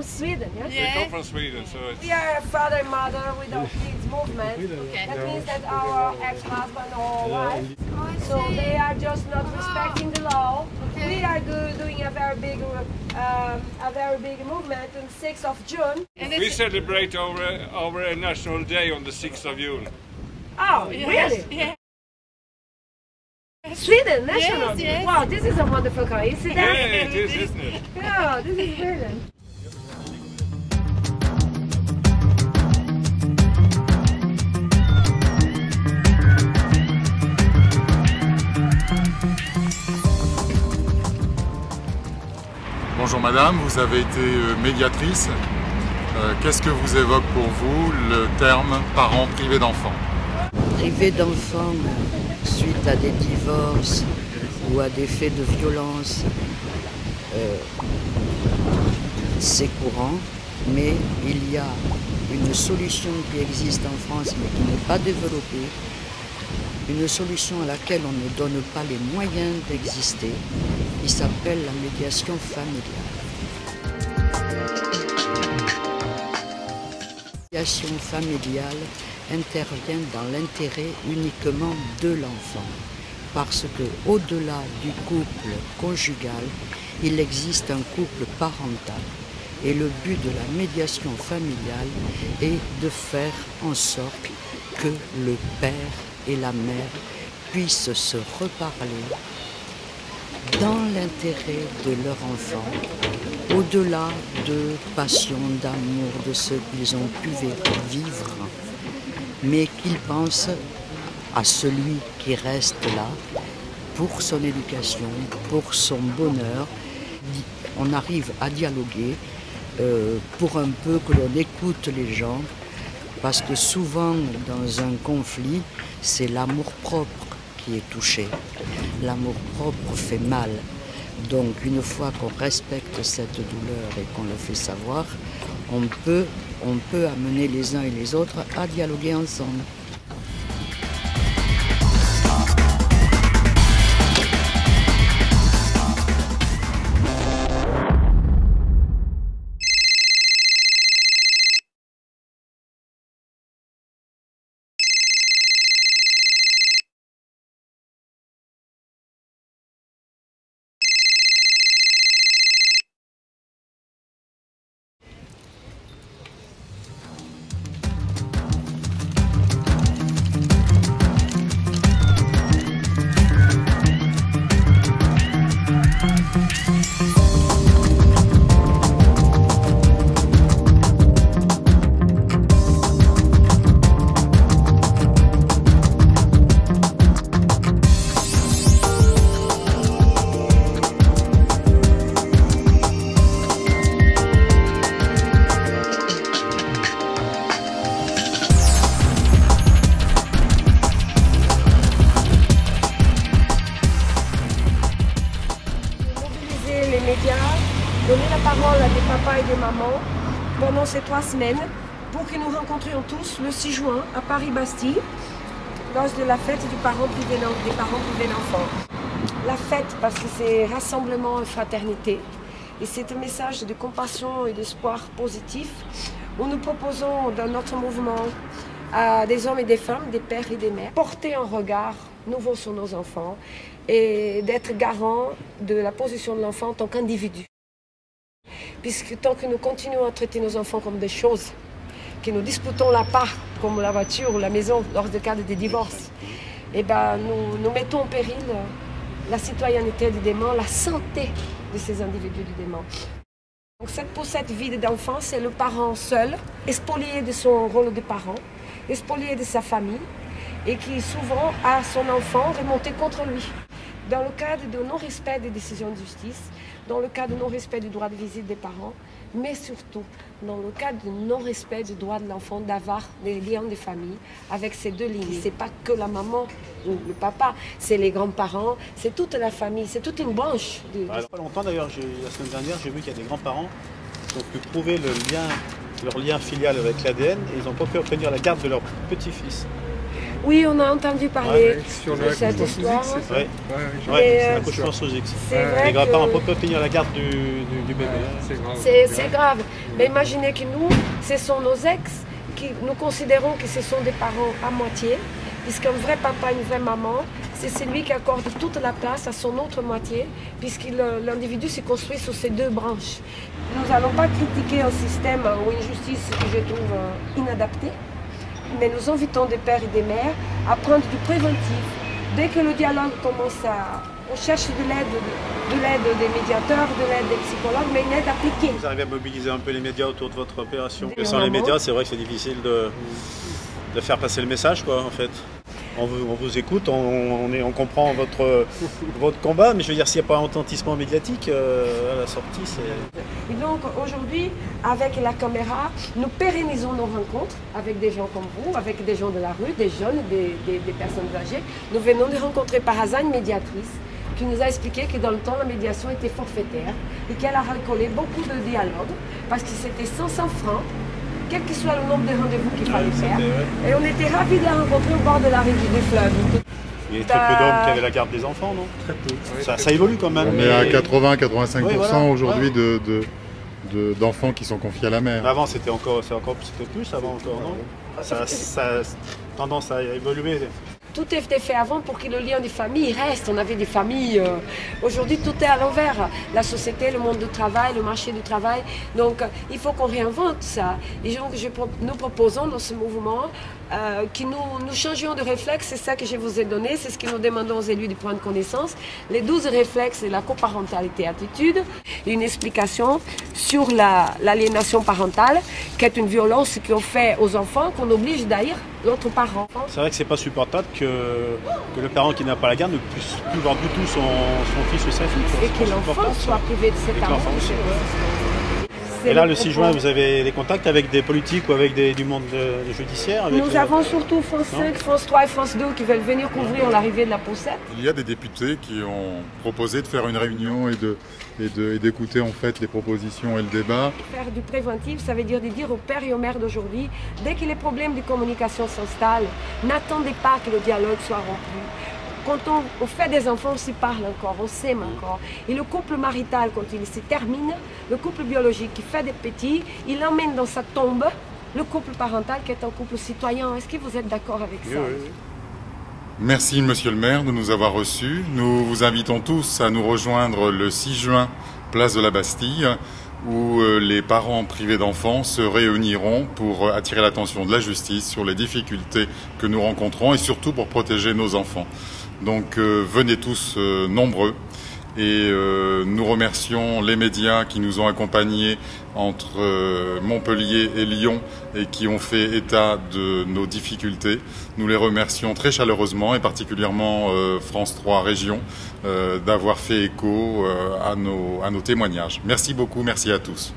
Sweden, yes? Yeah. We come from Sweden, so it's... We are a father and mother without kids movement. Okay. That means that our ex-husband or wife, so they are just not respecting the law. Okay. We are doing a very big movement on 6th of June. And We it's, celebrate our National Day on the 6th of June. Oh, yes, really? yeah. Sweden, national. Yes, yes. Wow, this is a wonderful coincidence. Yeah, it is, isn't it? Yeah, this is brilliant. Bonjour madame, vous avez été médiatrice. Qu'est-ce que vous évoque pour vous le terme parent privé d'enfant? Privé d'enfants suite à des divorces ou à des faits de violence, c'est courant, mais il y a une solution qui existe en France mais qui n'est pas développée, une solution à laquelle on ne donne pas les moyens d'exister, qui s'appelle la médiation familiale. La médiation familiale intervient dans l'intérêt uniquement de l'enfant, parce que au-delà du couple conjugal, il existe un couple parental. Et le but de la médiation familiale est de faire en sorte que le père et la mère puissent se reparler dans l'intérêt de leur enfant, au-delà de passion, d'amour, de ce qu'ils ont pu vivre, mais qu'ils pensent à celui qui reste là pour son éducation, pour son bonheur. On arrive à dialoguer pour un peu que l'on écoute les gens, parce que souvent dans un conflit, c'est l'amour-propre qui est touché. L'amour-propre fait mal. Donc une fois qu'on respecte cette douleur et qu'on le fait savoir, on peut amener les uns et les autres à dialoguer ensemble. Donner la parole à des papas et des mamans pendant ces 3 semaines pour que nous rencontrions tous le 6 juin à Paris-Bastille lors de la fête des parents privés d'enfants. La fête parce que c'est rassemblement et fraternité et c'est un message de compassion et d'espoir positif où nous proposons dans notre mouvement à des hommes et des femmes, des pères et des mères, porter un regard nouveau sur nos enfants et d'être garant de la position de l'enfant en tant qu'individu. Puisque tant que nous continuons à traiter nos enfants comme des choses, que nous disputons la part, comme la voiture ou la maison lors des cas de divorce, eh ben, nous mettons en péril la citoyenneté du démon, la santé de ces individus du démon. Donc cette poussette vide d'enfant, c'est le parent seul, spolié de son rôle de parent, spolié de sa famille, et qui souvent a son enfant remonté contre lui. Dans le cadre de non-respect des décisions de justice, dans le cadre de non-respect du droit de visite des parents, mais surtout dans le cadre de non-respect du droit de l'enfant d'avoir des liens de famille avec ces deux lignes. Ce n'est pas que la maman ou le papa, c'est les grands-parents, c'est toute la famille, c'est toute une branche. Il n'y a pas longtemps d'ailleurs, la semaine dernière, j'ai vu qu'il y a des grands-parents qui ont pu prouver leur lien filial avec l'ADN et ils n'ont pas pu obtenir la garde de leur petit-fils. Oui, on a entendu parler sur de cette histoire. Ouais. Mais, l'accouchement sous X. C'est vrai Les grands-parents ne que peuvent pas finir la garde du bébé. C'est grave. c'est grave. Mais imaginez que nous, ce sont nos ex, qui nous considérons que ce sont des parents à moitié, puisqu'un vrai papa, une vraie maman, c'est celui qui accorde toute la place à son autre moitié, puisque l'individu s'est construit sur ces deux branches. Nous n'allons pas critiquer un système ou une justice que je trouve inadaptée, mais nous invitons des pères et des mères à prendre du préventif. Dès que le dialogue commence on cherche de l'aide des médiateurs, de l'aide des psychologues, mais une aide appliquée. Vous arrivez à mobiliser un peu les médias autour de votre opération. Et Sans les médias, c'est vrai que c'est difficile de faire passer le message, quoi, en fait. On vous écoute, on comprend votre combat, mais je veux dire, s'il n'y a pas un retentissement médiatique, à la sortie, c'est... Et donc aujourd'hui, avec la caméra, nous pérennisons nos rencontres avec des gens comme vous, avec des gens de la rue, des jeunes, des personnes âgées. Nous venons de rencontrer par hasard une médiatrice qui nous a expliqué que dans le temps, la médiation était forfaitaire et qu'elle a récolté beaucoup de dialogues parce que c'était 500 francs, quel que soit le nombre de rendez-vous qu'il fallait faire. Et on était ravis de la rencontrer au bord de la rive du fleuve. Il y a très peu d'hommes qui avaient la garde des enfants, non? Très peu. Ça évolue quand même. On est à 80-85% Oui, voilà. aujourd'hui d'enfants qui sont confiés à la mère. Avant, c'était plus avant encore, non? Ça a tendance à évoluer. Tout était fait avant pour que le lien des familles reste. On avait des familles. Aujourd'hui, tout est à l'envers. La société, le monde du travail, le marché du travail. Donc, il faut qu'on réinvente ça. Et donc, nous proposons dans ce mouvement que nous changions de réflexe. C'est ça que je vous ai donné. C'est ce que nous demandons aux élus du point de connaissance. Les 12 réflexes de la coparentalité attitude. Une explication sur l'aliénation parentale, qui est une violence qu'on fait aux enfants, qu'on oblige d'ailleurs l'autre parent. C'est vrai que c'est pas supportable que le parent qui n'a pas la garde ne puisse plus voir du tout son fils ou sa fille. Et que l'enfant soit privé de cet amour. Et là, le 6 juin, vous avez des contacts avec des politiques ou avec du monde judiciaire? Nous avons surtout France 5, France 3 et France 2 qui veulent venir couvrir l'arrivée de la poussette. Il y a des députés qui ont proposé de faire une réunion et d'écouter en fait les propositions et le débat. Faire du préventif, ça veut dire de dire aux pères et aux mères d'aujourd'hui, dès que les problèmes de communication s'installent, n'attendez pas que le dialogue soit rompu. Quand on fait des enfants, on s'y parle encore, on s'aime encore. Et le couple marital, quand il se termine, le couple biologique qui fait des petits, il emmène dans sa tombe le couple parental qui est un couple citoyen. Est-ce que vous êtes d'accord avec ça? Oui. Merci Monsieur le maire de nous avoir reçus. Nous vous invitons tous à nous rejoindre le 6 juin, place de la Bastille, où les parents privés d'enfants se réuniront pour attirer l'attention de la justice sur les difficultés que nous rencontrons et surtout pour protéger nos enfants. Donc venez tous nombreux et nous remercions les médias qui nous ont accompagnés entre Montpellier et Lyon et qui ont fait état de nos difficultés. Nous les remercions très chaleureusement et particulièrement France 3 Région d'avoir fait écho à nos témoignages. Merci beaucoup, merci à tous.